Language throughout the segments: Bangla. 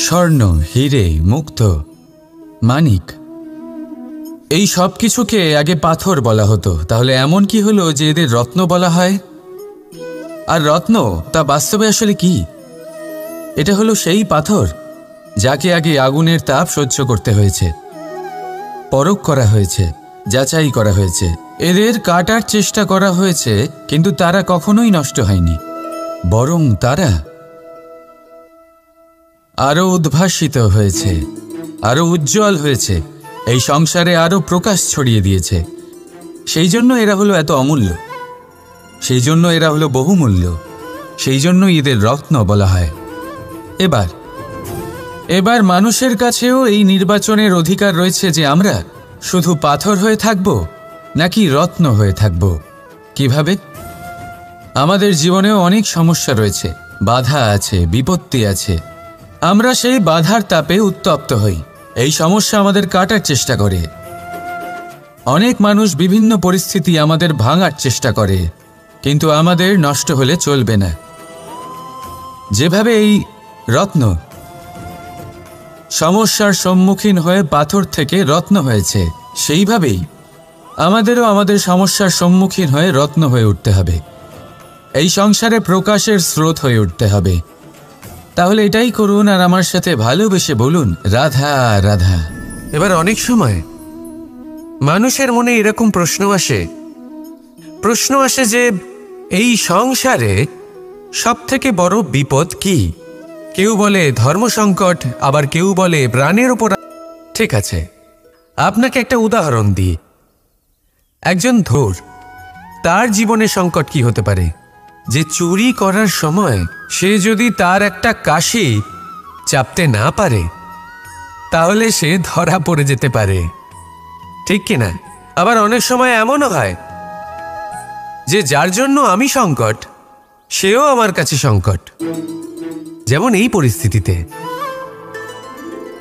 স্বর্ণ, হিরে, মুক্ত, মানিক, এই সব কিছুকে আগে পাথর বলা হতো। তাহলে এমন কি হলো যে এদের রত্ন বলা হয়? আর রত্ন তা বাস্তবে আসলে কি? এটা হলো সেই পাথর যাকে আগে আগুনের তাপ সহ্য করতে হয়েছে, পরখ করা হয়েছে, যাচাই করা হয়েছে, এদের কাটার চেষ্টা করা হয়েছে, কিন্তু তারা কখনোই নষ্ট হয়নি, বরং তারা আরো উদ্ভাসিত হয়েছে, আরো উজ্জ্বল হয়েছে, এই সংসারে আরো প্রকাশ ছড়িয়ে দিয়েছে। সেই জন্য এরা হলো এত অমূল্য, সেই জন্য এরা হলো বহুমূল্য, সেই জন্য এদের রত্ন বলা হয়। এবার মানুষের কাছেও এই নির্বাচনের অধিকার রয়েছে যে আমরা শুধু পাথর হয়ে থাকব নাকি রত্ন হয়ে থাকব। কিভাবে? আমাদের জীবনেও অনেক সমস্যা রয়েছে, বাধা আছে, বিপত্তি আছে। আমরা সেই বাধার তাপে উত্তপ্ত হই, এই সমস্যা আমাদের কাটার চেষ্টা করে। অনেক মানুষ বিভিন্ন পরিস্থিতি আমাদের ভাঙার চেষ্টা করে, কিন্তু আমাদের নষ্ট হলে চলবে না। যেভাবে এই রত্ন সমস্যার সম্মুখীন হয়ে পাথর থেকে রত্ন হয়েছে, সেইভাবেই আমাদেরও আমাদের সমস্যার সম্মুখীন হয়ে রত্ন হয়ে উঠতে হবে, এই সংসারে প্রকাশের স্রোত হয়ে উঠতে হবে। তাহলে এটাই করুন আর আমার সাথে ভালোবেসে বলুন, রাধা রাধা। এবার অনেক সময় মানুষের মনে এরকম প্রশ্ন আসে যে এই সংসারে সবথেকে বড় বিপদ কি? কেউ বলে ধর্ম সংকট, আবার কেউ বলে প্রাণের উপর। ঠিক আছে, আপনাকে একটা উদাহরণ দিই। একজন ধূর, তার জীবনে সংকট কি হতে পারে? যে চুরি করার সময় সে যদি তার একটা কাশি চাপতে না পারে, তাহলে সে ধরা পড়ে যেতে পারে, ঠিক কিনা? আবার অনেক সময় এমনও হয় যে যার জন্য আমি সংকট, সেও আমার কাছে সংকট। যেমন এই পরিস্থিতিতে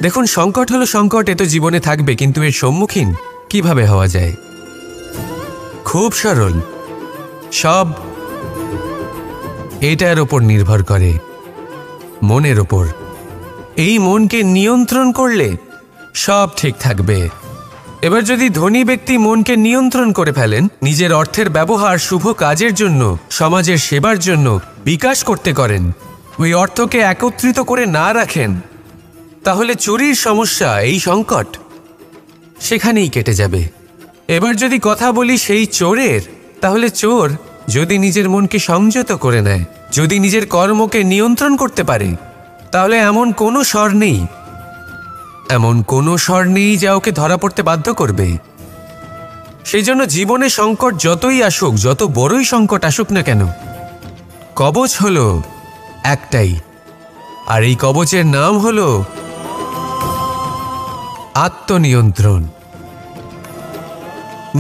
দেখুন, সংকট হলো সংকট, এ তো জীবনে থাকবে, কিন্তু এর সম্মুখীন কিভাবে হওয়া যায়? খুব সরল, সব এটার ওপর নির্ভর করে, মনের ওপর। এই মনকে নিয়ন্ত্রণ করলে সব ঠিক থাকবে। এবার যদি ধনী ব্যক্তি মনকে নিয়ন্ত্রণ করে ফেলেন, নিজের অর্থের ব্যবহার শুভ কাজের জন্য, সমাজের সেবার জন্য বিকাশ করতে করেন, ওই অর্থকে একত্রিত করে না রাখেন, তাহলে চুরির সমস্যা, এই সংকট সেখানেই কেটে যাবে। এবার যদি কথা বলি সেই চোরের, তাহলে চোর যদি নিজের মনকে সংযত করে নেয়, যদি নিজের কর্মকে নিয়ন্ত্রণ করতে পারে, তাহলে এমন কোনো স্বর নেই যা ওকে ধরা পড়তে বাধ্য করবে। সেই জন্য জীবনে সংকট যতই আসুক, যত বড়ই সংকট আসুক না কেন, কবচ হলো একটাই, আর এই কবচের নাম হলো আত্মনিয়ন্ত্রণ।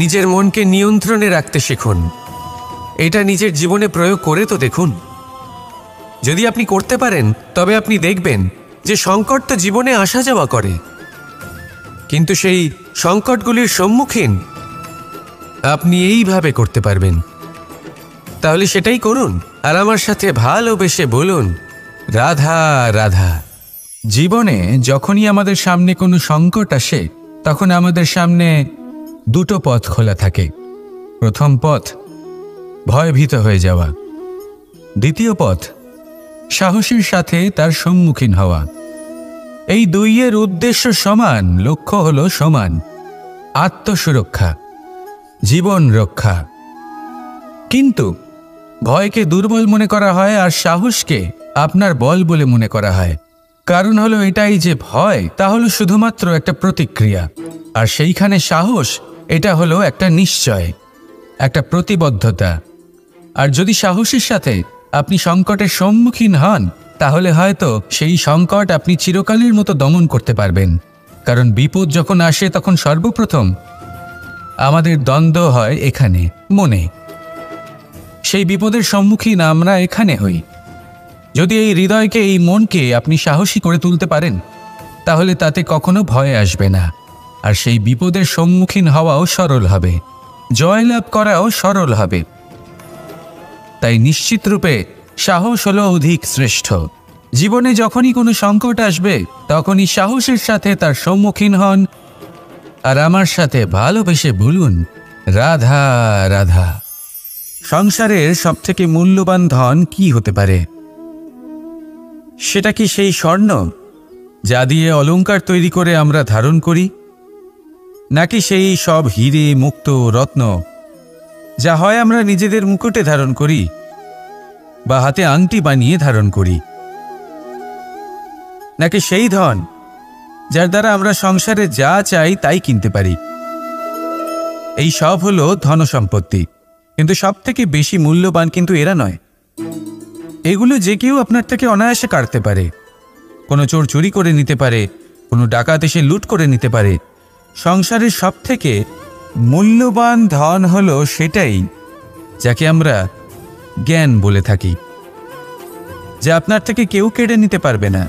নিজের মনকে নিয়ন্ত্রণে রাখতে শিখুন। এটা নিজের জীবনে প্রয়োগ করে তো দেখুন। যদি আপনি করতে পারেন, তবে আপনি দেখবেন যে সংকট তো জীবনে আসা যাওয়া করে, কিন্তু সেই সংকটগুলির সম্মুখীন আপনি এইভাবে করতে পারবেন। তাহলে সেটাই করুন আর আমার সাথে ভালোবেসে বলুন, রাধা রাধা। জীবনে যখনই আমাদের সামনে কোনো সংকট আসে, তখন আমাদের সামনে দুটো পথ খোলা থাকে। প্রথম পথ ভয়ভীত হয়ে যাওয়া, দ্বিতীয় পথ সাহসের সাথে তার সম্মুখীন হওয়া। এই দুইয়ের উদ্দেশ্য সমান, লক্ষ্য হলো সমান, আত্মসুরক্ষা, জীবন রক্ষা। কিন্তু ভয়কে দুর্বল মনে করা হয় আর সাহসকে আপনার বল বলে মনে করা হয়। কারণ হলো এটাই যে ভয় তা হলো শুধুমাত্র একটা প্রতিক্রিয়া, আর সেইখানে সাহস এটা হলো একটা নিশ্চয়, একটা প্রতিবদ্ধতা। আর যদি সাহসের সাথে আপনি সংকটের সম্মুখীন হন, তাহলে হয়তো সেই সংকট আপনি চিরকালের মতো দমন করতে পারবেন। কারণ বিপদ যখন আসে, তখন সর্বপ্রথম আমাদের দ্বন্দ্ব হয় এখানে, মনে। সেই বিপদের সম্মুখীন আমরা এখানে হই। যদি এই হৃদয়কে, এই মনকে আপনি সাহসী করে তুলতে পারেন, তাহলে তাতে কখনো ভয় আসবে না, আর সেই বিপদের সম্মুখীন হওয়াও সরল হবে, জয়লাভ করাও সরল হবে। তাই নিশ্চিত রূপে সাহস হলো অধিক শ্রেষ্ঠ। জীবনে যখনই কোনো সংকট আসবে তখনই সাহসের সাথে তার সম্মুখীন হন আর আমার সাথে ভালোবেসে বলুন, রাধা রাধা। সংসারের সবথেকে মূল্যবান ধন কি হতে পারে? সেটা কি সেই স্বর্ণ যা দিয়ে অলংকার তৈরি করে আমরা ধারণ করি, নাকি সেই সব হিরে মুক্ত রত্ন যা হয় আমরা নিজেদের মুকুটে ধারণ করি বা হাতে আংটি বানিয়ে ধারণ করি, নাকি সেই ধন যার দ্বারা আমরা সংসারে যা চাই তাই কিনতে পারি? এই সব হলো ধন সম্পত্তি, কিন্তু সব থেকে বেশি মূল্যবান কিন্তু এরা নয়। এগুলো যে কেউ আপনার থেকে অনায়াসে কাটতে পারে। কোনো চোর চুরি করে নিতে পারে, কোনো ডাকাত এসে লুট করে নিতে পারে। সংসারের সব থেকে মূল্যবান ধন হলো সেটাই যাকে আমরা জ্ঞান বলে থাকি, যা আপনার থেকে কেউ কেড়ে নিতে পারবে না।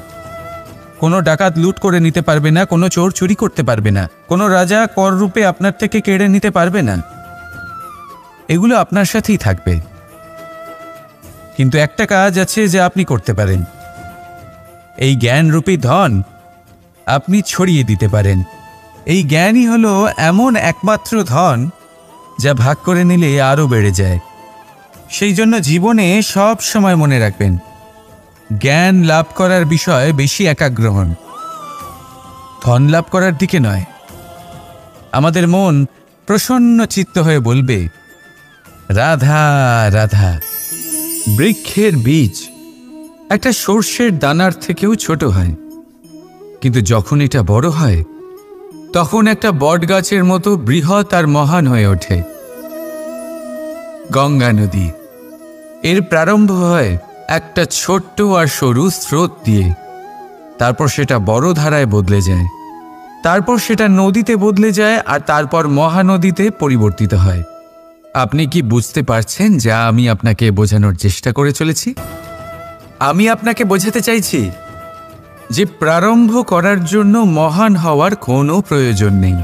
কোনো ডাকাত লুট করে নিতে পারবে না, কোনো চোর চুরি করতে পারবে না, কোনো রাজা কর রূপে আপনার থেকে কেড়ে নিতে পারবে না। এগুলো আপনার সাথেই থাকবে। কিন্তু একটা কাজ আছে যা আপনি করতে পারেন। এই জ্ঞানরূপী ধন আপনি ছড়িয়ে দিতে পারেন। এই জ্ঞানই হলো এমন একমাত্র ধন যা ভাগ করে নিলে আরও বেড়ে যায়। সেই জন্য জীবনে সব সময় মনে রাখবেন, জ্ঞান লাভ করার বিষয়ে বেশি একাগ্র হন, ধন লাভ করার দিকে নয়। আমাদের মন প্রসন্ন চিত্ত হয়ে বলবে, রাধা রাধা। বৃক্ষের বীজ একটা সর্ষের দানার থেকেও ছোট হয়, কিন্তু যখন এটা বড় হয় তখন একটা বটগাছের মতো বৃহৎ আর মহান হয়ে ওঠে। গঙ্গা নদী, এর প্রারম্ভ হয় একটা ছোট্ট আর সরু স্রোত দিয়ে, তারপর সেটা বড় ধারায় বদলে যায়, তারপর সেটা নদীতে বদলে যায়, আর তারপর মহানদীতে পরিবর্তিত হয়। আপনি কি বুঝতে পারছেন যা আমি আপনাকে বোঝানোর চেষ্টা করে চলেছি? আমি আপনাকে বোঝাতে চাইছি যে প্রারম্ভ করার জন্য মহান হওয়ার কোনো প্রয়োজন নেই,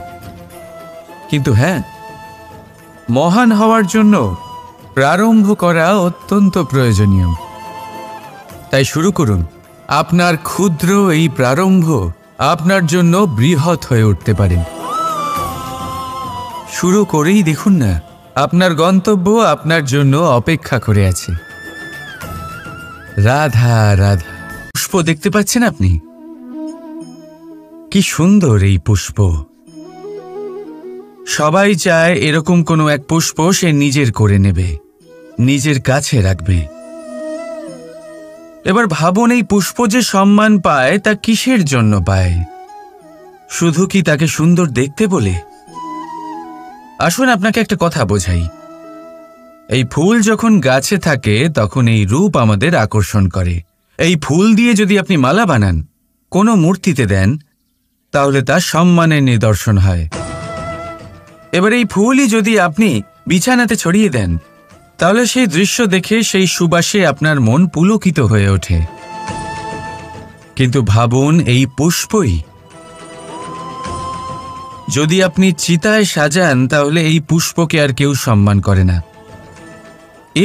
কিন্তু হ্যাঁ, মহান হওয়ার জন্য প্রারম্ভ করা অত্যন্ত প্রয়োজনীয়। তাই শুরু করুন। আপনার ক্ষুদ্র এই প্রারম্ভ আপনার জন্য বৃহৎ হয়ে উঠতে পারে। শুরু করেই দেখুন না, আপনার গন্তব্য আপনার জন্য অপেক্ষা করে আছে। রাধা রাধা। পুষ্প দেখতে পাচ্ছেন আপনি? কি সুন্দর এই পুষ্প। সবাই চায় এরকম কোনো এক পুষ্প সে নিজের করে নেবে, নিজের কাছে রাখবে। এবার ভাবুন, এই পুষ্প যে সম্মান পায় তা কিসের জন্য পায়? শুধু কি তাকে সুন্দর দেখতে বলে? আসুন আপনাকে একটা কথা বোঝাই। এই ফুল যখন গাছে থাকে তখন এই রূপ আমাদের আকর্ষণ করে। এই ফুল দিয়ে যদি আপনি মালা বানান, কোনো মূর্তিতে দেন, তাহলে তা সম্মানের নিদর্শন হয়। এবার এই ফুলই যদি আপনি বিছানাতে ছড়িয়ে দেন, তাহলে সেই দৃশ্য দেখে সেই সুবাসে আপনার মন পুলকিত হয়ে ওঠে। কিন্তু ভাবুন, এই পুষ্পই যদি আপনি চিতায় সাজান, তাহলে এই পুষ্পকে আর কেউ সম্মান করে না।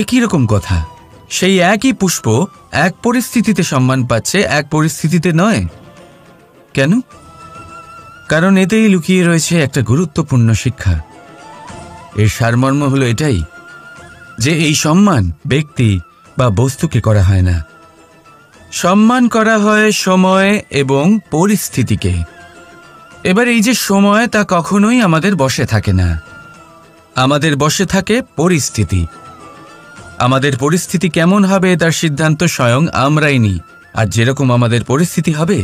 একই রকম কথা, সেই একই পুষ্প এক পরিস্থিতিতে সম্মান পাচ্ছে, এক পরিস্থিতিতে নয়। কেন? কারণ এতেই লুকিয়ে রয়েছে একটা গুরুত্বপূর্ণ শিক্ষা। এর সারমর্ম হলো এটাই যে এই সম্মান ব্যক্তি বা বস্তুকে করা হয় না, সম্মান করা হয় সময় এবং পরিস্থিতিকে। এবার এই যে সময়, তা কখনোই আমাদের বশে থাকে না, আমাদের বশে থাকে পরিস্থিতি। আমাদের পরিস্থিতি কেমন হবে তার সিদ্ধান্ত স্বয়ং আমরাই নিই, আর যেরকম আমাদের পরিস্থিতি হবে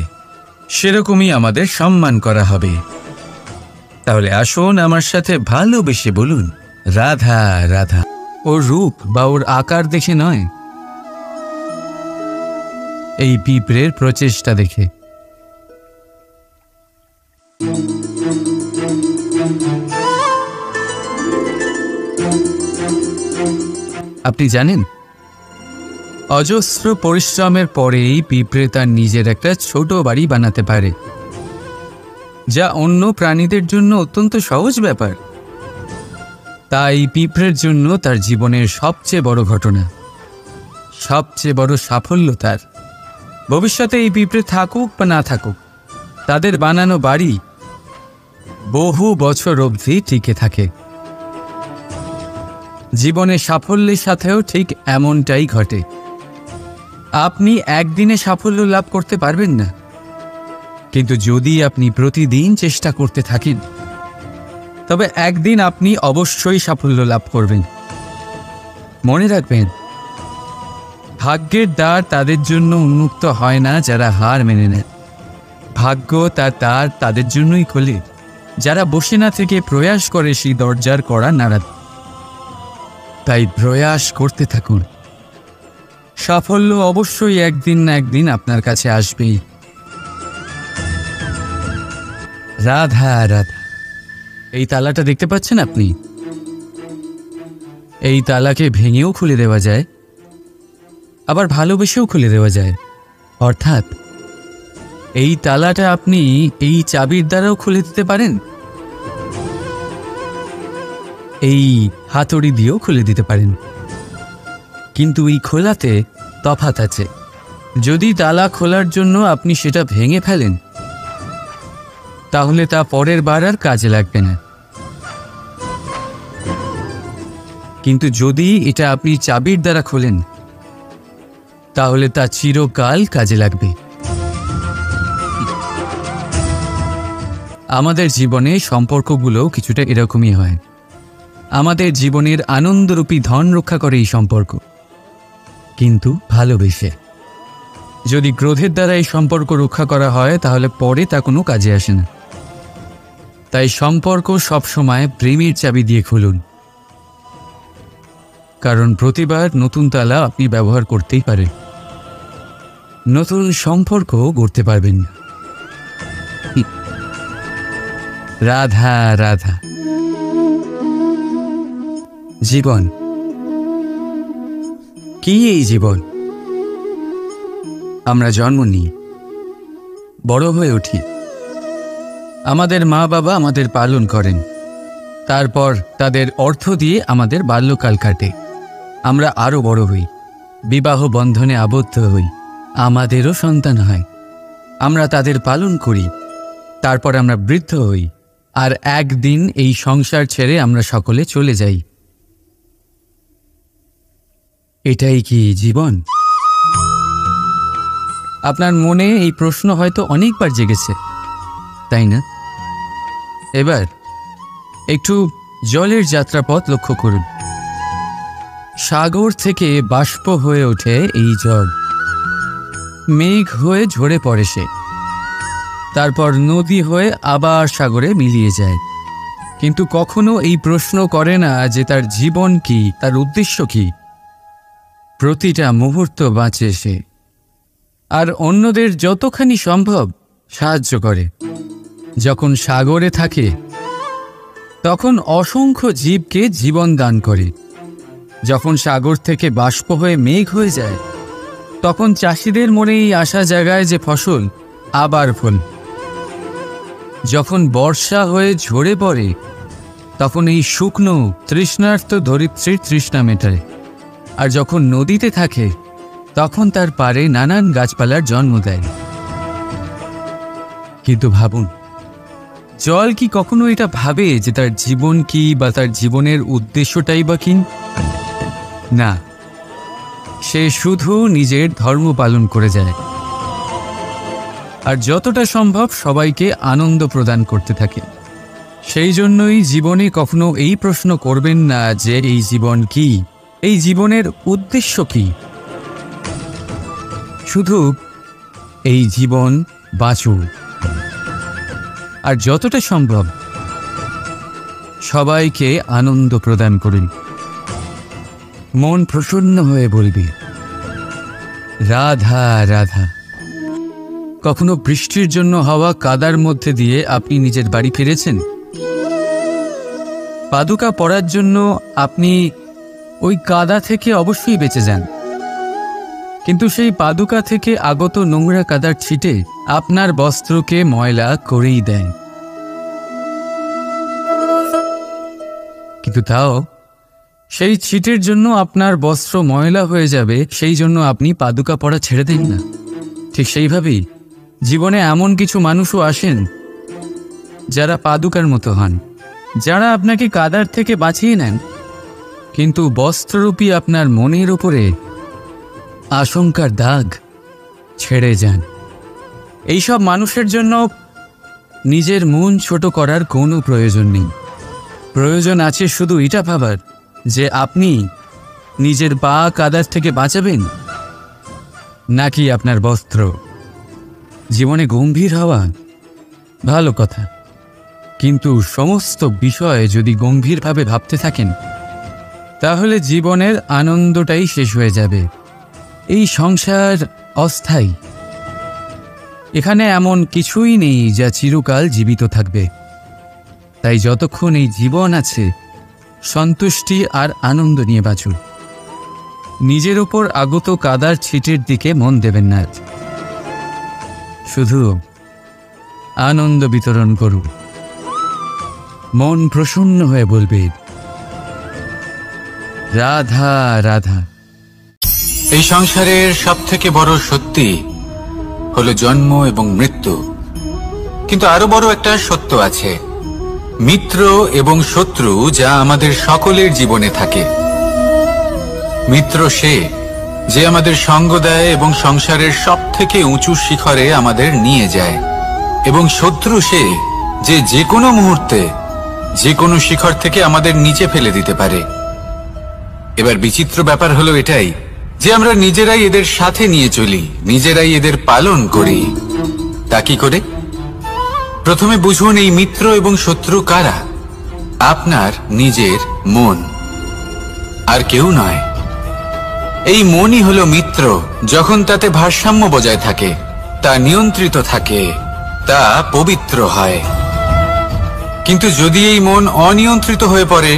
সেরকমই আমাদের সম্মান করা হবে। তাহলে আসুন আমার সাথে ভালোবেসে বলুন, রাধা রাধা। ওর রূপ বা ওর আকার দেখে নয়, এই পিঁপড়ের প্রচেষ্টা দেখে। আপনি জানেন, অজস্র পরিশ্রমের পরেই পিঁপড়ে তার নিজের একটা ছোট বাড়ি বানাতে পারে, যা অন্য প্রাণীদের জন্য অত্যন্ত সহজ ব্যাপার। তাই পিঁপড়ের জন্য তার জীবনের সবচেয়ে বড় ঘটনা, সবচেয়ে বড় সাফল্য তার ভবিষ্যতে এই পিঁপড়ে থাকুক বা না থাকুক, তাদের বানানো বাড়ি বহু বছর অবধি টিকে থাকে। জীবনে সাফল্যের সাথেও ঠিক এমনটাই ঘটে। আপনি একদিনে সাফল্য লাভ করতে পারবেন না, কিন্তু যদি আপনি প্রতিদিন চেষ্টা করতে থাকেন তবে একদিন আপনি অবশ্যই সাফল্য লাভ করবেন। মনে রাখবেন, ভাগ্যের দ্বার তাদের জন্য উন্মুক্ত হয় না যারা হার মেনে নেয়। ভাগ্য তার দ্বার তাদের জন্যই খোলে যারা বসে না থেকে প্রয়াস করে সেই দরজার কড়া নাড়াতে। তাই প্রয়াস করতে থাকুন, সাফল্য অবশ্যই একদিন না একদিন আপনার কাছে আসবেই। রাধা রাধা। এই তালাটা দেখতে পাচ্ছেন আপনি? এই তালাকে ভেঙেও খুলে দেওয়া যায়, আবার ভালোবেসেও খুলে দেওয়া যায়। অর্থাৎ এই তালাটা আপনি এই চাবির দ্বারাও খুলে দিতে পারেন, এই হাতুড়ি দিয়েও খুলে দিতে পারেন। কিন্তু এই খোলাতে তফাৎ আছে। যদি তালা খোলার জন্য আপনি সেটা ভেঙে ফেলেন, তাহলে তা পরের বার আর কাজে লাগবে না। কিন্তু যদি এটা আপনি চাবির দ্বারা খোলেন, তাহলে তা চিরকাল কাজে লাগবে। আমাদের জীবনে সম্পর্কগুলো কিছুটা এরকমই হয়। আমাদের জীবনের আনন্দরূপী ধন রক্ষা করে এই সম্পর্ক, কিন্তু ভালোবেসে। যদি ক্রোধের দ্বারা এই সম্পর্ক রক্ষা করা হয়, তাহলে পরে তা কোনো কাজে আসে না। তাই সম্পর্ক সবসময় প্রেমের চাবি দিয়ে খুলুন, কারণ প্রতিবার নতুন তালা আপনি ব্যবহার করতেই পারেন, নতুন সম্পর্ক গড়তে পারবেন না। রাধা রাধা। জীবন কি? এই জীবন আমরা জন্ম নিই, বড় হয়ে উঠি, আমাদের মা বাবা আমাদের পালন করেন, তারপর তাদের অর্থ দিয়ে আমাদের বাল্যকাল কাটে। আমরা আরও বড় হই, বিবাহ বন্ধনে আবদ্ধ হই, আমাদেরও সন্তান হয়, আমরা তাদের পালন করি, তারপর আমরা বৃদ্ধ হই, আর একদিন এই সংসার ছেড়ে আমরা সকলে চলে যাই। এটাই কি জীবন? আপনার মনে এই প্রশ্ন হয়তো অনেকবার জেগেছে, তাই না? এবার একটু জলের যাত্রাপথ লক্ষ্য করুন। সাগর থেকে বাষ্প হয়ে ওঠে এই জল, মেঘ হয়ে ঝরে পড়ে সে, তারপর নদী হয়ে আবার সাগরে মিলিয়ে যায়। কিন্তু কখনো এই প্রশ্ন করে না যে তার জীবন কি, তার উদ্দেশ্য কি। প্রতিটা মুহূর্ত বাঁচে সে, আর অন্যদের যতখানি সম্ভব সাহায্য করে। যখন সাগরে থাকে তখন অসংখ্য জীবকে জীবন দান করে। যখন সাগর থেকে বাষ্প হয়ে মেঘ হয়ে যায়, তখন চাষিদের মনে এই আশা জাগায় যে ফসল আবার ফল। যখন বর্ষা হয়ে ঝরে পড়ে, তখন এই শুকনো তৃষ্ণার্ত ধরিত্রীর তৃষ্ণা মেটায়। আর যখন নদীতে থাকে, তখন তার পাড়ে নানান গাছপালার জন্ম দেয়। কিন্তু ভাবুন, জল কি কখনো এটা ভাবে যে তার জীবন কি বা তার জীবনের উদ্দেশ্যটাই বা কি? না, সে শুধু নিজের ধর্ম পালন করে যায়, আর যতটা সম্ভব সবাইকে আনন্দ প্রদান করতে থাকে। সেই জন্যই জীবনে কখনো এই প্রশ্ন করবেন না যে এই জীবন কি, এই জীবনের উদ্দেশ্য কি। শুধু এই জীবন বাঁচুন, আর যতটা সম্ভব সবাইকে আনন্দ প্রদান করুন। মন প্রসন্ন হয়ে বলবে রাধা রাধা। কখনো বৃষ্টির জন্য হওয়া কাদার মধ্যে দিয়ে আপনি নিজের বাড়ি ফিরেছেন? পাদুকা পরার জন্য আপনি ওই কাদা থেকে অবশ্যই বেঁচে যান, কিন্তু সেই পাদুকা থেকে আগত নোংরা কাদার ছিটে আপনার বস্ত্রকে ময়লা করেই দেয়। কিন্তু তাও সেই ছিটের জন্য আপনার বস্ত্র ময়লা হয়ে যাবে, সেই জন্য আপনি পাদুকা পরা ছেড়ে দেন না। ঠিক সেইভাবেই জীবনে এমন কিছু মানুষও আসেন যারা পাদুকার মতো হন, যারা আপনাকে কাদার থেকে বাঁচিয়ে নেন, কিন্তু বস্ত্ররূপী আপনার মনের উপরে আশঙ্কার দাগ ছেড়ে যান। এইসব মানুষের জন্য নিজের মন ছোট করার কোনো প্রয়োজন নেই। প্রয়োজন আছে শুধু এটা ভাবার যে আপনি নিজের পা কাদার থেকে বাঁচাবেন নাকি আপনার বস্ত্র। জীবনে গম্ভীর হওয়া ভালো কথা, কিন্তু সমস্ত বিষয়ে যদি গম্ভীরভাবে ভাবতে থাকেন তাহলে জীবনের আনন্দটাই শেষ হয়ে যাবে। এই সংসার অস্থায়ী, এখানে এমন কিছুই নেই যা চিরকাল জীবিত থাকবে। তাই যতক্ষণ এই জীবন আছে সন্তুষ্টি আর আনন্দ নিয়ে বাঁচুন। নিজের ওপর আগত কাদার ছিটের দিকে মন দেবেন না, শুধু আনন্দ বিতরণ করুন। মন প্রসন্ন হয়ে বলবে, রাধা রাধা। এই সংসারের সবথেকে বড় সত্যি হলো জন্ম এবং মৃত্যু, কিন্তু আরো বড় একটা সত্য আছে, মিত্র এবং শত্রু, যা আমাদের সকলের জীবনে থাকে। মিত্র সে যে আমাদের সঙ্গ দেয় এবং সংসারের সবথেকে উঁচু শিখরে আমাদের নিয়ে যায়, এবং শত্রু সে যে যে কোনো মুহূর্তে যে কোনো শিখর থেকে আমাদের নিচে ফেলে দিতে পারে। এবার বিচিত্র ব্যাপার হলো এটাই যে আমরা নিজেরাই এদের সাথে নিয়ে চলি, নিজেরাই এদের পালন করি। তা কি করে? প্রথমে বুঝুন এই মিত্র এবং শত্রু কারা। আপনার নিজের মন, আর কেউ নয়। এই মনই হলো মিত্র যখন তাতে ভারসাম্য বজায় থাকে, তা নিয়ন্ত্রিত থাকে, তা পবিত্র হয়। কিন্তু যদি এই মন অনিয়ন্ত্রিত হয়ে পড়ে,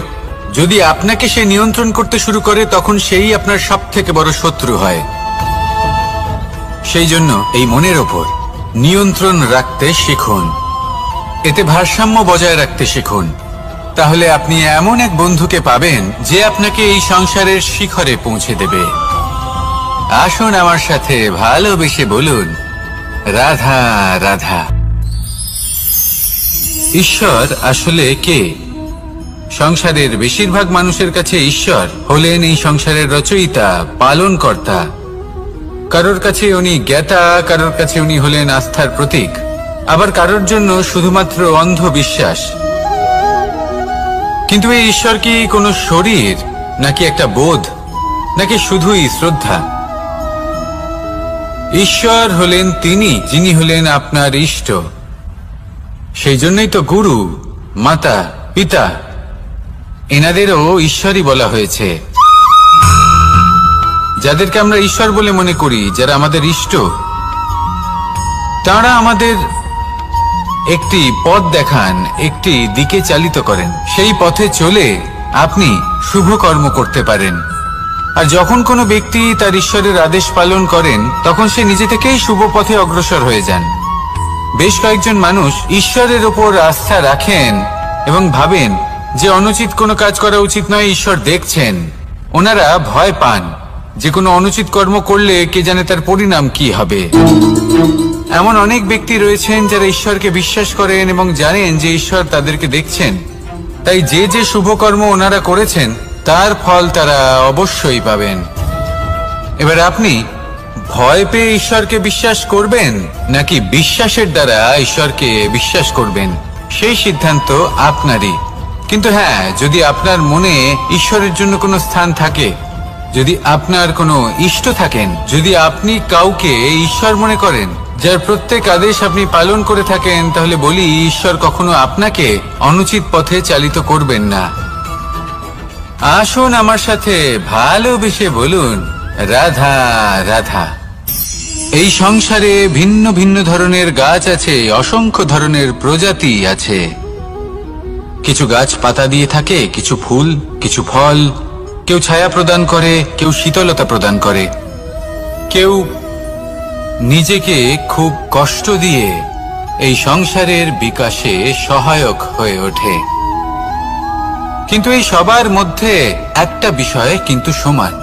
যদি আপনাকে সে নিয়ন্ত্রণ করতে শুরু করে, তখন সেই আপনার সবথেকে বড় শত্রু হয়। সেই জন্য এই মনের ওপর নিয়ন্ত্রণ রাখতে শিখুন, এতে ভারসাম্য বজায় রাখতে শিখুন। তাহলে আপনি এমন এক বন্ধুকে পাবেন যে আপনাকে এই সংসারের শিখরে পৌঁছে দেবে। আসুন আমার সাথে ভালোবেসে বলুন, রাধা রাধা। ঈশ্বর আসলে কে? সংসারের বেশিরভাগ মানুষের কাছে ঈশ্বর হলেন এই সংসারের রচয়িতা, পালনকর্তা। কারোর কাছে উনি জ্ঞাতা, কারোর কাছে উনি হলেন আস্থার প্রতীক, আবার কারোর জন্য শুধুমাত্র অন্ধ বিশ্বাস। কিন্তু এই ঈশ্বর কি কোনো শরীর, নাকি একটা বোধ, নাকি শুধুই শ্রদ্ধা? ঈশ্বর হলেন তিনি যিনি হলেন আপনার ইষ্ট। সেই জন্যই তো গুরু, মাতা, পিতা এনাদেরও ঈশ্বরই বলা হয়েছে। যাদেরকে আমরা ঈশ্বর বলে মনে করি, যারা আমাদের ইষ্ট, তারা আমাদের একটি পথ দেখান, একটি দিকে চালিত করেন। সেই পথে চলে আপনি শুভ কর্ম করতে পারেন। আর যখন কোনো ব্যক্তি তার ঈশ্বরের আদেশ পালন করেন, তখন সে নিজে থেকেই শুভ পথে অগ্রসর হয়ে যান। বেশ কয়েকজন মানুষ ঈশ্বরের ওপর আস্থা রাখেন এবং ভাবেন যে অনুচিত কোনো কাজ করা উচিত নয়, ঈশ্বর দেখছেন। ওনারা ভয় পান যে কোনো অনুচিত কর্ম করলে কে জানে তার পরিণাম কি হবে। এমন অনেক ব্যক্তি রয়েছেন যারা ঈশ্বরকে বিশ্বাস করেন এবং জানেন যে ঈশ্বর তাদেরকে দেখছেন। তাই যে যে শুভ কর্ম ওনারা করেছেন তার ফল তারা অবশ্যই পাবেন। এবার আপনি ভয় পেয়ে ঈশ্বরকে বিশ্বাস করবেন নাকি বিশ্বাসের দ্বারা ঈশ্বরকে বিশ্বাস করবেন, সেই সিদ্ধান্ত আপনারই। কিন্তু হ্যাঁ, যদি আপনার মনে ঈশ্বরের জন্য কোনো স্থান থাকে, যদি আপনার কোনো ইষ্ট থাকেন, যদি আপনি কাউকে ঈশ্বর মনে করেন যার প্রত্যেক আদেশ আপনি পালন করে থাকেন, তাহলে বলি ঈশ্বর কখনো আপনাকে অনুচিত পথে চালিত করবেন না। আসুন আমার সাথে ভালোবেসে বলুন, রাধা রাধা। এই সংসারে ভিন্ন ভিন্ন ধরনের গাছ আছে, অসংখ্য ধরনের প্রজাতি আছে। কিছু গাছ পাতা দিয়ে থাকে, কিছু ফুল, কিছু ফল। কেউ ছায়া প্রদান করে, কেউ শীতলতা প্রদান করে, কেউ নিজেকে খুব কষ্ট দিয়ে এই সংসারের বিকাশে সহায়ক হয়ে ওঠে। কিন্তু এই সবার মধ্যে একটা বিষয় কিন্তু সমান,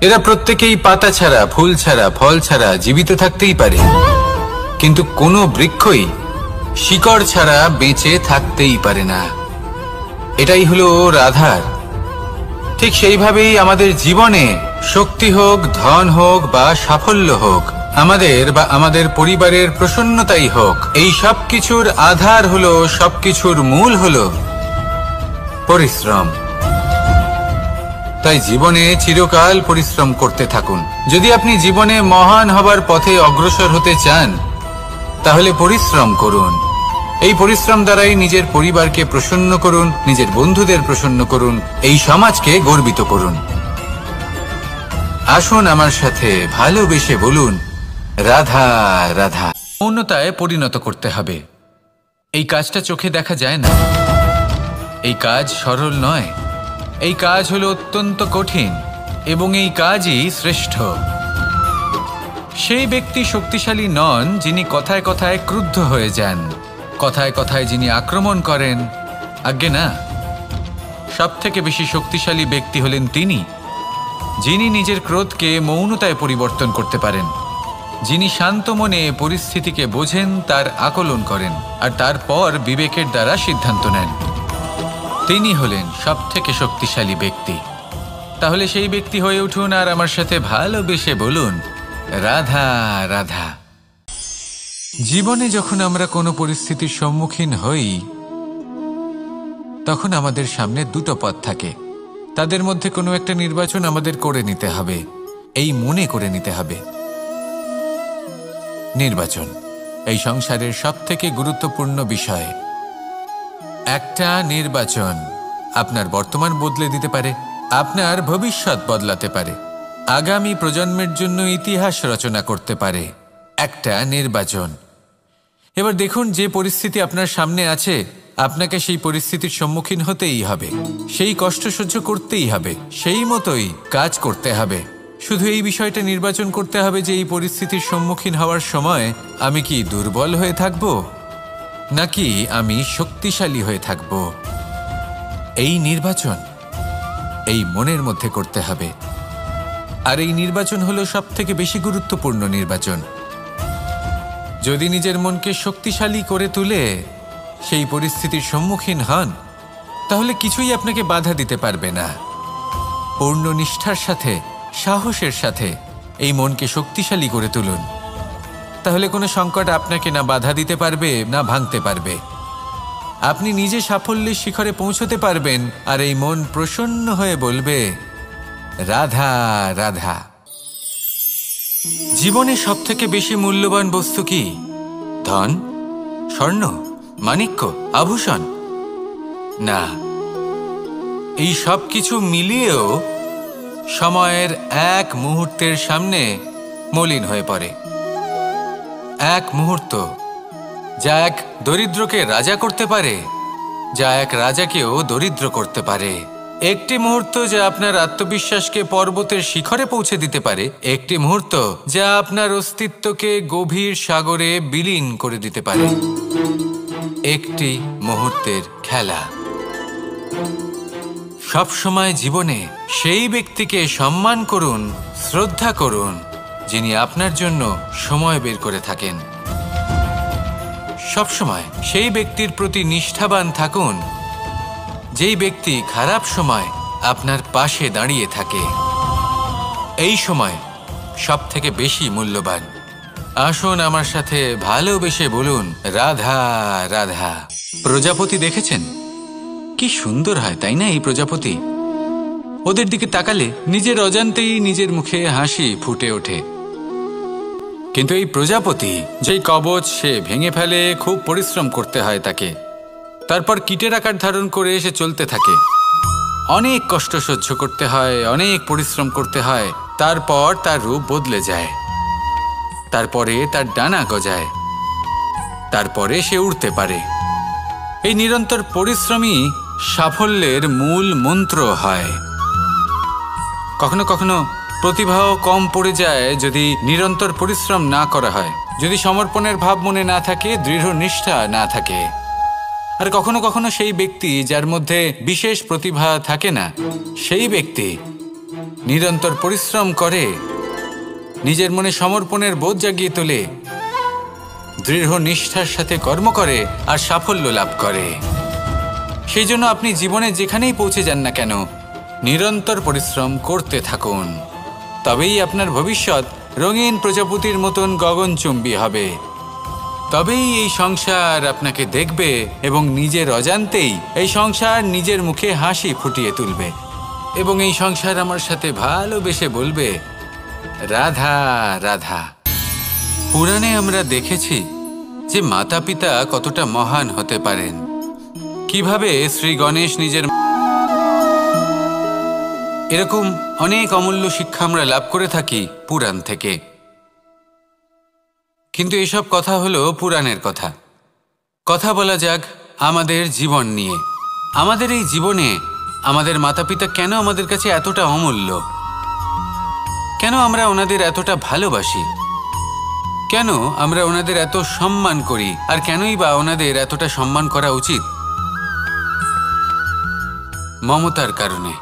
এরা প্রত্যেকেই পাতা ছাড়া, ফুল ছাড়া, ফল ছাড়া জীবিত থাকতেই পারে, কিন্তু কোনো বৃক্ষই শিকড় ছাড়া বেঁচে থাকতেই পারে না। এটাই হলো রাধার। ঠিক সেইভাবেই আমাদের জীবনে শক্তি হোক, ধন হোক বা সাফল্য হোক, আমাদের বা আমাদের পরিবারের প্রসন্নতাই হোক, এই সব কিছুর আধার হলো, সবকিছুর মূল হলো পরিশ্রম। তাই জীবনে চিরকাল পরিশ্রম করতে থাকুন। যদি আপনি জীবনে মহান হবার পথে অগ্রসর হতে চান, তাহলে পরিশ্রম করুন। এই পরিশ্রম দ্বারাই নিজের পরিবারকে প্রসন্ন করুন, নিজের বন্ধুদের প্রসন্ন করুন, এই সমাজকে গর্বিত করুন। আসুন আমার সাথে ভালোবেসে বলুন, রাধা রাধা। মৌনতায় পরিণত করতে হবে। এই কাজটা চোখে দেখা যায় না, এই কাজ সরল নয়, এই কাজ হলো অত্যন্ত কঠিন এবং এই কাজই শ্রেষ্ঠ। সেই ব্যক্তি শক্তিশালী নন যিনি কথায় কথায় ক্রুদ্ধ হয়ে যান, কথায় কথায় যিনি আক্রমণ করেন। আজ্ঞে না, সব থেকে বেশি শক্তিশালী ব্যক্তি হলেন তিনি যিনি নিজের ক্রোধকে মৌনতায় পরিবর্তন করতে পারেন, যিনি শান্ত মনে পরিস্থিতিকে বোঝেন, তার আকলন করেন আর তারপর বিবেকের দ্বারা সিদ্ধান্ত নেন। তিনি হলেন সব থেকে শক্তিশালী ব্যক্তি। তাহলে সেই ব্যক্তি হয়ে উঠুন আর আমার সাথে ভালোবেসে বলুন, রাধা রাধা। জীবনে যখন আমরা কোনো পরিস্থিতির সম্মুখীন হই, তখন আমাদের সামনে দুটো পথ থাকে। তাদের মধ্যে কোনো একটা নির্বাচন আমাদের করে নিতে হবে, এই মনে করে নিতে হবে। নির্বাচন এই সংসারের সব থেকে গুরুত্বপূর্ণ বিষয়। একটা নির্বাচন আপনার বর্তমান বদলে দিতে পারে, আপনার ভবিষ্যৎ বদলাতে পারে, আগামী প্রজন্মের জন্য ইতিহাস রচনা করতে পারে। একটা নির্বাচন। এবার দেখুন, যে পরিস্থিতি আপনার সামনে আছে, আপনাকে সেই পরিস্থিতির সম্মুখীন হতেই হবে, সেই কষ্ট সহ্য করতেই হবে, সেই মতোই কাজ করতে হবে। শুধু এই বিষয়টা নির্বাচন করতে হবে যে এই পরিস্থিতির সম্মুখীন হওয়ার সময় আমি কি দুর্বল হয়ে থাকব নাকি আমি শক্তিশালী হয়ে থাকব। এই নির্বাচন এই মনের মধ্যে করতে হবে। আর এই নির্বাচন হলো সব থেকে বেশি গুরুত্বপূর্ণ নির্বাচন। যদি নিজের মনকে শক্তিশালী করে তুলে সেই পরিস্থিতির সম্মুখীন হন, তাহলে কিছুই আপনাকে বাধা দিতে পারবে না। পূর্ণ নিষ্ঠার সাথে, সাহসের সাথে এই মনকে শক্তিশালী করে তুলুন, তাহলে কোনো সংকট আপনাকে না বাধা দিতে পারবে না ভাঙতে পারবে। আপনি নিজে সাফল্যের শিখরে পৌঁছতে পারবেন আর এই মন প্রসন্ন হয়ে বলবে, রাধা রাধা। জীবনে সব থেকে বেশি মূল্যবান বস্তু কি? ধন, স্বর্ণ, মাণিক্য, আভূষণ? না, এই সব কিছু মিলিয়েও সময়ের এক মুহূর্তের সামনে মলিন হয়ে পড়ে। এক মুহূর্ত যা এক দরিদ্রকে রাজা করতে পারে, যা এক রাজাকেও দরিদ্র করতে পারে। একটি মুহূর্ত যা আপনার আত্মবিশ্বাসকে পর্বতের শিখরে পৌঁছে দিতে পারে, একটি মুহূর্ত যা আপনার অস্তিত্বকে গভীর সাগরে বিলীন করে দিতে পারে। একটি মুহূর্তের খেলা। সব সময় জীবনে সেই ব্যক্তিকে সম্মান করুন, শ্রদ্ধা করুন, যিনি আপনার জন্য সময় বের করে থাকেন। সব সময় সেই ব্যক্তির প্রতি নিষ্ঠাবান থাকুন, যেই ব্যক্তি খারাপ সময় আপনার পাশে দাঁড়িয়ে থাকে। এই সময় সব থেকে বেশি মূল্যবান। আসুন আমার সাথে ভালোবেসে বলুন, রাধা রাধা। প্রজাপতি দেখেছেন? কি সুন্দর হয়, তাই না? এই প্রজাপতি, ওদের দিকে তাকালে নিজের অজান্তেই নিজের মুখে হাসি ফুটে ওঠে। কিন্তু এই প্রজাপতি যেই কবচ সে ভেঙে ফেলে, খুব পরিশ্রম করতে হয় তাকে। তারপর কীটের আকার ধারণ করে সে চলতে থাকে, অনেক কষ্ট সহ্য করতে হয়, অনেক পরিশ্রম করতে হয়। তারপর তার রূপ বদলে যায়, তারপরে তার ডানা গজায়, তারপরে সে উড়তে পারে। এই নিরন্তর পরিশ্রমই সাফল্যের মূল মন্ত্র হয়। কখনো কখনো প্রতিভাও কম পড়ে যায় যদি নিরন্তর পরিশ্রম না করা হয়, যদি সমর্পণের ভাব মনে না থাকে, দৃঢ় নিষ্ঠা না থাকে। আর কখনো কখনো সেই ব্যক্তি যার মধ্যে বিশেষ প্রতিভা থাকে না, সেই ব্যক্তি নিরন্তর পরিশ্রম করে, নিজের মনে সমর্পণের বোধ জাগিয়ে তোলে, দৃঢ় নিষ্ঠার সাথে কর্ম করে আর সাফল্য লাভ করে। সেই জন্য আপনি জীবনে যেখানেই পৌঁছে যান না কেন, নিরন্তর পরিশ্রম করতে থাকুন। তবেই আপনার ভবিষ্যৎ রঙিন প্রজাপতির মতন গগনচুম্বী হবে। তবেই এই সংসার আপনাকে দেখবে এবং নিজের অজান্তেই এই সংসার নিজের মুখে হাসি ফুটিয়ে তুলবে এবং এই সংসার আমার সাথে ভালোবেসে বলবে, রাধা রাধা। পুরাণে আমরা দেখেছি যে মাতা পিতা কতটা মহান হতে পারেন, কিভাবে শ্রী গণেশ নিজের এরকম অনেক অমূল্য শিক্ষা আমরা লাভ করে থাকি পুরাণ থেকে। কিন্তু এসব কথা হলো পুরাণের কথা। কথা বলা যাক আমাদের জীবন নিয়ে। আমাদের এই জীবনে আমাদের মাতা পিতা কেন আমাদের কাছে এতটা অমূল্য? কেন আমরা ওনাদের এতটা ভালোবাসি? কেন আমরা ওনাদের এত সম্মান করি? আর কেনই বা ওনাদের এতটা সম্মান করা উচিত? মমতার কারণে।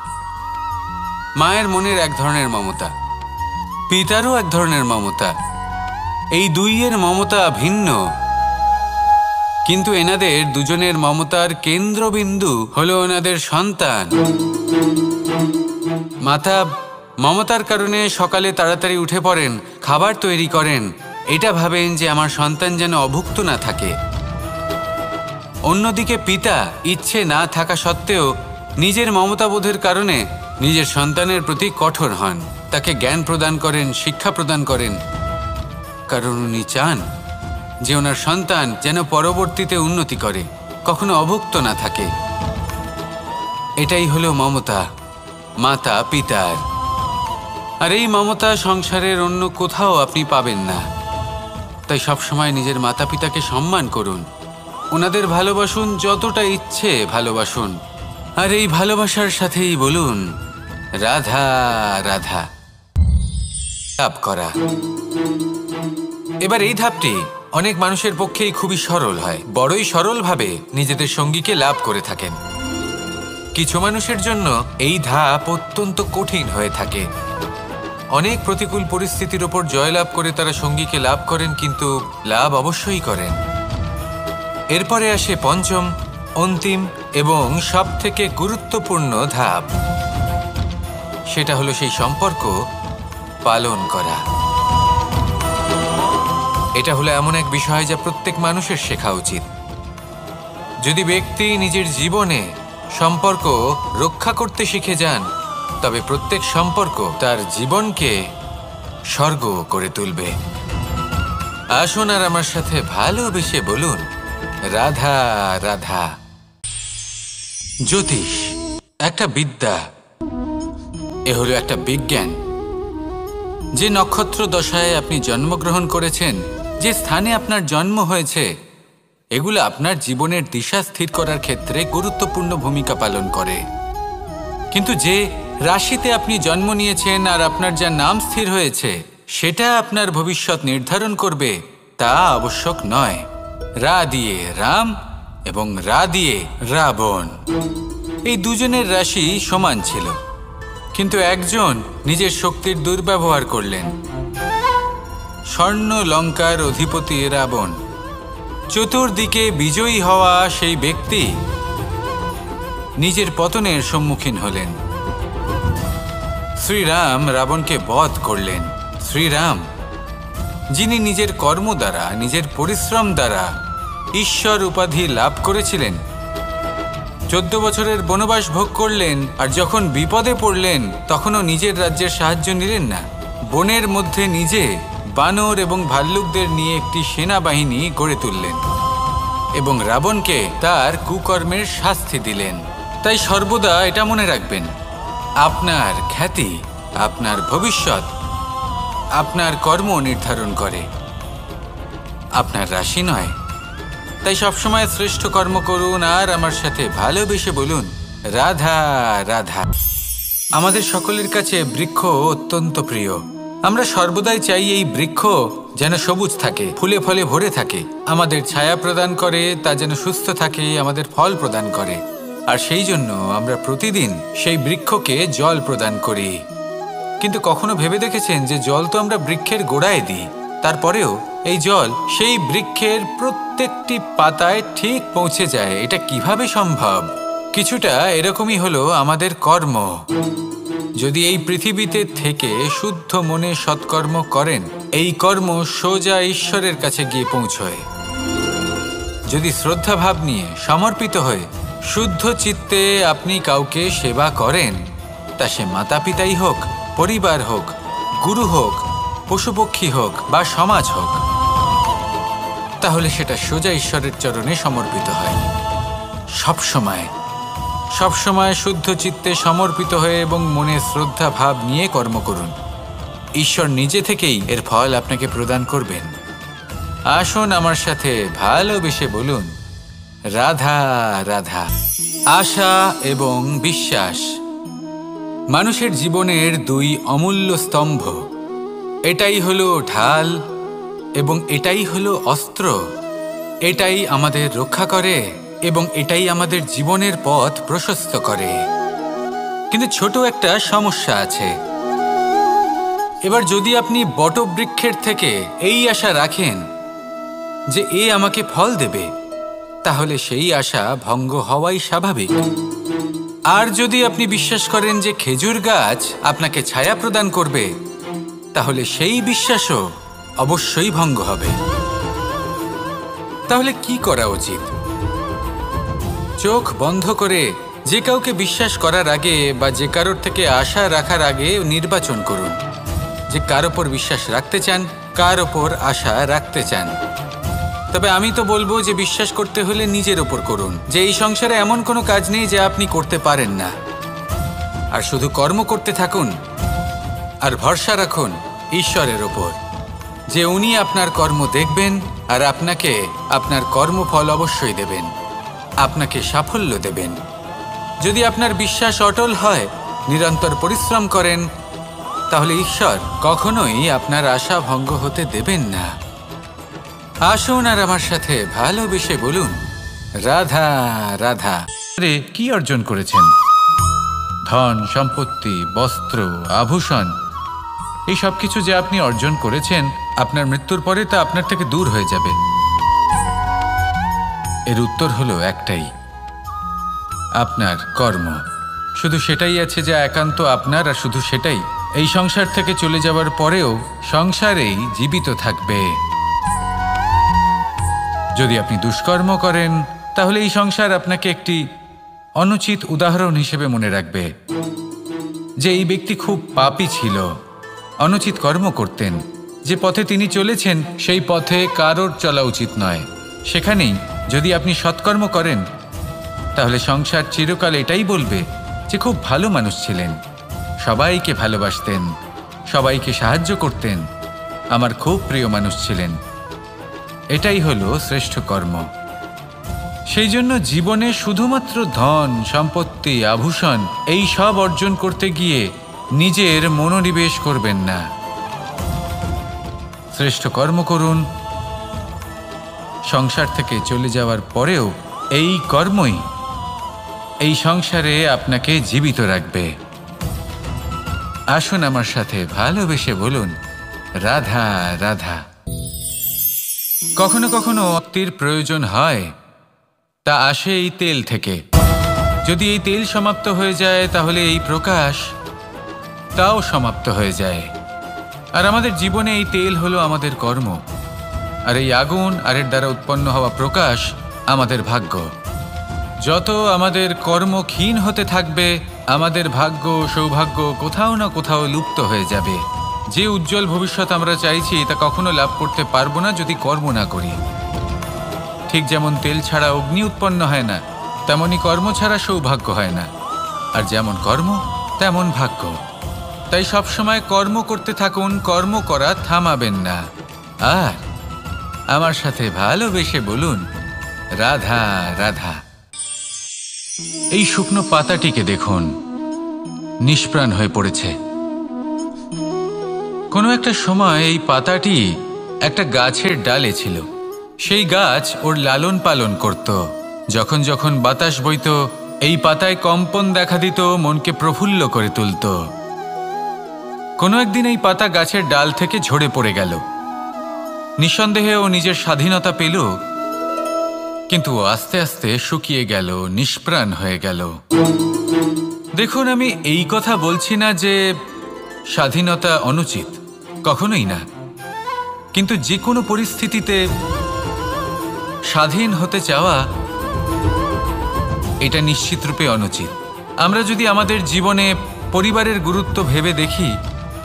মায়ের মনের এক ধরনের মমতা, পিতারও এক ধরনের মমতা। এই দুইয়ের মমতা ভিন্ন, কিন্তু এনাদের দুজনের মমতার কেন্দ্রবিন্দু হলো ওনাদের সন্তান। মাতা মমতার কারণে সকালে তাড়াতাড়ি উঠে পড়েন, খাবার তৈরি করেন, এটা ভাবেন যে আমার সন্তান যেন অভুক্ত না থাকে। অন্যদিকে পিতা ইচ্ছে না থাকা সত্ত্বেও নিজের মমতাবোধের কারণে নিজের সন্তানের প্রতি কঠোর হন, তাকে জ্ঞান প্রদান করেন, শিক্ষা প্রদান করেন, কারণ উনি চান যে ওনার সন্তান যেন পরবর্তীতে উন্নতি করে, কখনো অভুক্ত না থাকে। এটাই হলো মমতা মাতা পিতার। আর এই মমতা সংসারের অন্য কোথাও আপনি পাবেন না। তাই সবসময় নিজের মাতা পিতাকে সম্মান করুন, ওনাদের ভালোবাসুন, যতটা ইচ্ছে ভালোবাসুন। আর এই ভালোবাসার সাথেই বলুন, রাধা রাধা। লাভ করা। এবার এই ধাপটি অনেক মানুষের পক্ষেই খুবই সরল হয়, বড়ই সরলভাবে নিজেদের সঙ্গীকে লাভ করে থাকেন। কিছু মানুষের জন্য এই ধাপ অত্যন্ত কঠিন হয়ে থাকে। অনেক প্রতিকূল পরিস্থিতির ওপর জয়লাভ করে তারা সঙ্গীকে লাভ করেন, কিন্তু লাভ অবশ্যই করেন। এরপরে আসে পঞ্চম, অন্তিম এবং সবথেকে গুরুত্বপূর্ণ ধাপ। সেটা হলো সেই সম্পর্ক পালন করা। এটা হলো এমন এক বিষয় যা প্রত্যেক মানুষের শেখা উচিত। যদি ব্যক্তি নিজের জীবনে সম্পর্ক রক্ষা করতে শিখে যান, তবে প্রত্যেক সম্পর্ক তার জীবনকে স্বর্গ করে তুলবে। আসুন আর আমার সাথে ভালোবেসে বলুন, রাধা রাধা। জ্যোতিষ একটা বিদ্যা, এ হলো একটা বিজ্ঞান। যে নক্ষত্র দশায় আপনি জন্মগ্রহণ করেছেন, যে স্থানে আপনার জন্ম হয়েছে, এগুলো আপনার জীবনের দিশা স্থির করার ক্ষেত্রে গুরুত্বপূর্ণ ভূমিকা পালন করে। কিন্তু যে রাশিতে আপনি জন্ম নিয়েছেন আর আপনার যা নাম স্থির হয়েছে, সেটা আপনার ভবিষ্যৎ নির্ধারণ করবে তা আবশ্যক নয়। রা দিয়ে রাম এবং রা দিয়ে রাবণ, এই দুজনের রাশি সমান ছিল, কিন্তু একজন নিজের শক্তির দুর্ব্যবহার করলেন। স্বর্ণ লঙ্কার অধিপতি রাবণ, চতুর্দিকে বিজয়ী হওয়া সেই ব্যক্তি নিজের পতনের সম্মুখীন হলেন। শ্রীরাম রাবণকে বধ করলেন। শ্রীরাম, যিনি নিজের কর্ম দ্বারা, নিজের পরিশ্রম দ্বারা ঈশ্বর উপাধি লাভ করেছিলেন, 14 বছরের বনবাস ভোগ করলেন, আর যখন বিপদে পড়লেন তখনও নিজের রাজ্যের সাহায্য নিলেন না। বনের মধ্যে নিজে বানর এবং ভাল্লুকদের নিয়ে একটি সেনাবাহিনী গড়ে তুললেন এবং রাবণকে তার কুকর্মের শাস্তি দিলেন। তাই সর্বদা এটা মনে রাখবেন, আপনার খ্যাতি, আপনার ভবিষ্যৎ আপনার কর্ম নির্ধারণ করে, আপনার রাশি নয়। তাই সবসময় শ্রেষ্ঠ কর্ম করুন আর আমার সাথে ভালোবেসে বলুন, রাধা রাধা। আমাদের সকলের কাছে বৃক্ষ অত্যন্ত প্রিয়। আমরা সর্বদাই চাই এই বৃক্ষ যেন সবুজ থাকে, ফুলে ফলে ভরে থাকে, আমাদের ছায়া প্রদান করে, তা যেন সুস্থ থাকে, আমাদের ফল প্রদান করে। আর সেই জন্য আমরা প্রতিদিন সেই বৃক্ষকে জল প্রদান করি। কিন্তু কখনো ভেবে দেখেছেন যে জল তো আমরা বৃক্ষের গোড়ায় দিই, তারপরেও এই জল সেই বৃক্ষের প্রত্যেকটি পাতায় ঠিক পৌঁছে যায়? এটা কিভাবে সম্ভব? কিছুটা এরকমই হলো আমাদের কর্ম। যদি এই পৃথিবীতে থেকে শুদ্ধ মনে সৎকর্ম করেন, এই কর্ম সোজা ঈশ্বরের কাছে গিয়ে পৌঁছয়। যদি শ্রদ্ধাভাব নিয়ে সমর্পিত হয়ে শুদ্ধ চিত্তে আপনি কাউকে সেবা করেন, তা সে মাতা পিতাই হোক, পরিবার হোক, গুরু হোক, পশুপক্ষী হোক বা সমাজ হোক, তাহলে সেটা সোজা ঈশ্বরের চরণে সমর্পিত হয়। সবসময় শুদ্ধ চিত্তে সমর্পিত হয়ে এবং মনে শ্রদ্ধা ভাব নিয়ে কর্ম করুন। ঈশ্বর নিজে থেকেই এর ফল আপনাকে প্রদান করবেন। আসুন আমার সাথে ভালোবেসে বলুন, রাধা রাধা। আশা এবং বিশ্বাস মানুষের জীবনের দুই অমূল্য স্তম্ভ। এটাই হলো ঢাল এবং এটাই হলো অস্ত্র। এটাই আমাদের রক্ষা করে এবং এটাই আমাদের জীবনের পথ প্রশস্ত করে। কিন্তু ছোট একটা সমস্যা আছে। এবার যদি আপনি বটবৃক্ষের থেকে এই আশা রাখেন যে এ আমাকে ফল দেবে, তাহলে সেই আশা ভঙ্গ হওয়াই স্বাভাবিক। আর যদি আপনি বিশ্বাস করেন যে খেজুর গাছ আপনাকে ছায়া প্রদান করবে, তাহলে সেই বিশ্বাসও অবশ্যই ভঙ্গ হবে। তাহলে কি করা উচিত? চোখ বন্ধ করে যে কাউকে বিশ্বাস করার আগে বা যে কারোর থেকে আশা রাখার আগে নির্বাচন করুন যে কার ওপর বিশ্বাস রাখতে চান, কার ওপর আশা রাখতে চান। তবে আমি তো বলবো যে বিশ্বাস করতে হলে নিজের ওপর করুন, যে এই সংসারে এমন কোনো কাজ নেই যা আপনি করতে পারেন না। আর শুধু কর্ম করতে থাকুন আর ভরসা রাখুন ঈশ্বরের ওপর, যে উনি আপনার কর্ম দেখবেন আর আপনাকে আপনার কর্মফল অবশ্যই দেবেন, আপনাকে সাফল্য দেবেন। যদি আপনার বিশ্বাস অটল হয়, নিরন্তর পরিশ্রম করেন, তাহলে ঈশ্বর কখনোই আপনার আশা ভঙ্গ হতে দেবেন না। আসুন আর আমার সাথে ভালোবেসে বলুন, রাধা রাধা। কি অর্জন করেছেন? ধন, সম্পত্তি, বস্ত্র, আভূষণ, এই সব কিছু যে আপনি অর্জন করেছেন, আপনার মৃত্যুর পরে তা আপনার থেকে দূর হয়ে যাবে। এর উত্তর হলো একটাই, আপনার কর্ম। শুধু সেটাই আছে যা একান্ত আপনার, আর শুধু সেটাই এই সংসার থেকে চলে যাওয়ার পরেও সংসারেই জীবিত থাকবে। যদি আপনি দুষ্কর্ম করেন, তাহলে এই সংসার আপনাকে একটি অনুচিত উদাহরণ হিসেবে মনে রাখবে যে এই ব্যক্তি খুব পাপী ছিল, অনুচিত কর্ম করতেন। যে পথে তিনি চলেছেন সেই পথে কারোর চলা উচিত নয়। সেখানেই যদি আপনি সৎকর্ম করেন, তাহলে সংসার চিরকাল এটাই বলবে যে খুব ভালো মানুষ ছিলেন, সবাইকে ভালোবাসতেন, সবাইকে সাহায্য করতেন, আমার খুব প্রিয় মানুষ ছিলেন। এটাই হলো শ্রেষ্ঠ কর্ম। সেই জন্য জীবনে শুধুমাত্র ধন, সম্পত্তি, আভূষণ এই সব অর্জন করতে গিয়ে নিজের মনোনিবেশ করবেন না। শ্রেষ্ঠ কর্ম করুন। সংসার থেকে চলে যাওয়ার পরেও এই কর্মই এই সংসারে আপনাকে জীবিত রাখবে। আসুন আমার সাথে ভালোবেসে বলুন, রাধা রাধা। কখনো কখনো অক্তির প্রয়োজন হয়, তা আসে এই তেল থেকে। যদি এই তেল সমাপ্ত হয়ে যায়, তাহলে এই প্রকাশ তাও সমাপ্ত হয়ে যায়। আর আমাদের জীবনে এই তেল হলো আমাদের কর্ম, আর এই আগুন আর এর দ্বারা উৎপন্ন হওয়া প্রকাশ আমাদের ভাগ্য। যত আমাদের কর্ম ক্ষীণ হতে থাকবে, আমাদের ভাগ্য, সৌভাগ্য কোথাও না কোথাও লুপ্ত হয়ে যাবে। যে উজ্জ্বল ভবিষ্যৎ আমরা চাইছি, তা কখনো লাভ করতে পারবো না যদি কর্ম না করি। ঠিক যেমন তেল ছাড়া অগ্নি উৎপন্ন হয় না, তেমনি কর্ম ছাড়া সৌভাগ্য হয় না। আর যেমন কর্ম তেমন ভাগ্য। তাই সবসময় কর্ম করতে থাকুন, কর্ম করা থামাবেন না। আর আমার সাথে ভালোবেসে বলুন, রাধা রাধা। এই শুকনো পাতাটিকে দেখুন, নিষ্প্রাণ হয়ে পড়েছে। কোনো একটা সময় এই পাতাটি একটা গাছের ডালে ছিল। সেই গাছ ওর লালন পালন করত। যখন যখন বাতাস বইত, এই পাতায় কম্পন দেখা দিত, মনকে প্রফুল্ল করে তুলত। কোনো একদিন এই পাতা গাছের ডাল থেকে ঝরে পড়ে গেল। নিঃসন্দেহে ও নিজের স্বাধীনতা পেল, কিন্তু আস্তে আস্তে শুকিয়ে গেল, নিষ্প্রাণ হয়ে গেল। দেখুন, আমি এই কথা বলছি না যে স্বাধীনতা অনুচিত, কখনোই না। কিন্তু যে কোনো পরিস্থিতিতে স্বাধীন হতে চাওয়া এটা নিশ্চিতরূপে অনুচিত। আমরা যদি আমাদের জীবনে পরিবারের গুরুত্ব ভেবে দেখি,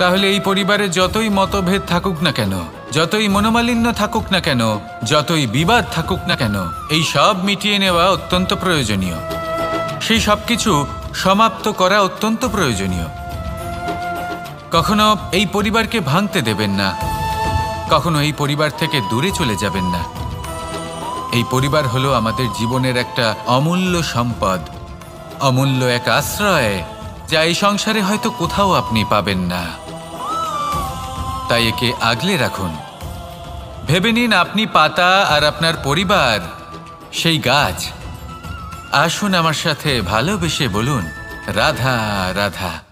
তাহলে এই পরিবারে যতই মতভেদ থাকুক না কেন, যতই মনোমালিন্য থাকুক না কেন, যতই বিবাদ থাকুক না কেন, এই সব মিটিয়ে নেওয়া অত্যন্ত প্রয়োজনীয়। সেই সব কিছু সমাপ্ত করা অত্যন্ত প্রয়োজনীয়। কখনো এই পরিবারকে ভাঙতে দেবেন না, কখনো এই পরিবার থেকে দূরে চলে যাবেন না। এই পরিবার হলো আমাদের জীবনের একটা অমূল্য সম্পদ, অমূল্য এক আশ্রয়, যা এই সংসারে হয়তো কোথাও আপনি পাবেন না। তাই একে আগলে রাখুন। ভেবে নিন আপনি পাতা আর আপনার পরিবার সেই গাছ। আসুন আমার সাথে ভালোবেসে বলুন, রাধা রাধা।